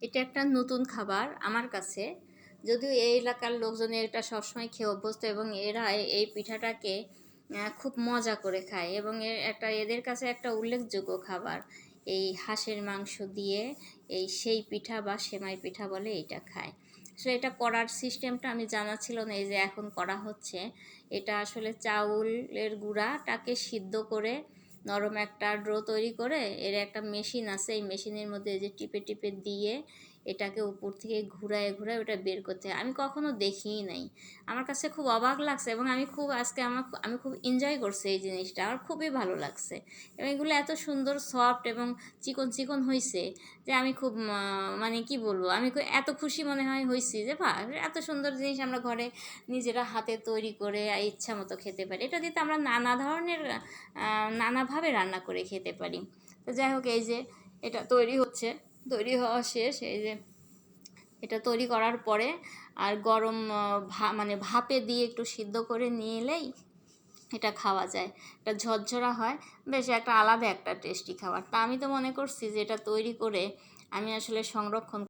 এটা একটা নতুন খাবার আমার কাছে, যদিও এই এলাকার লোকজন এটা সবসময় খেয়ে অভ্যস্ত এবং এরা এই পিঠাটাকে খুব মজা করে খায় এবং এদের কাছে একটা উল্লেখযোগ্য খাবার। এই হাঁসের মাংস দিয়ে সেই পিঠা বা সেমাই পিঠা বলে এটা খায়। সো এটা করার সিস্টেমটা আমি জানা ছিল না, এই যে এখন করা হচ্ছে। এটা আসলে চাউলের গুঁড়াটাকে সিদ্ধ করে নরম একটা ডো তৈরি করে এর একটা মেশিন আছে, এই মেশিনের মধ্যে যে টিপে টিপে দিয়ে এটাকে উপর থেকে ঘুরায় ঘুরায় ওটা বের করতে হয়। আমি কখনো দেখিই নাই, আমার কাছে খুব অবাক লাগছে এবং আমি খুব এনজয় করছি এই জিনিসটা, আমার খুবই ভালো লাগছে। এবং এগুলো এত সুন্দর সফট এবং চিকন চিকন হয়েছে যে আমি খুব মানে কি বলবো, এত খুশি মনে হয় হয়েছি যে এত সুন্দর জিনিস আমরা ঘরে নিজেরা হাতে তৈরি করে ইচ্ছা মতো খেতে পারি। এটা দিতে আমরা নানা ধরনের নানাভাবে রান্না করে খেতে পারি। তো যাই হোক, এই যে এটা তৈরি হচ্ছে, তৈরি হওয়া শেষ। এই যে এটা তৈরি করার পরে আর গরম মানে ভাপে দিয়ে একটু সিদ্ধ করে নিয়ে এলেই এটা খাওয়া যায়। এটা ঝরঝরা হয়, বেশ একটা আলাদা একটা টেস্টি খাবার। তা আমি তো মনে করছি যে এটা তৈরি করে আমি আসলে সংরক্ষণ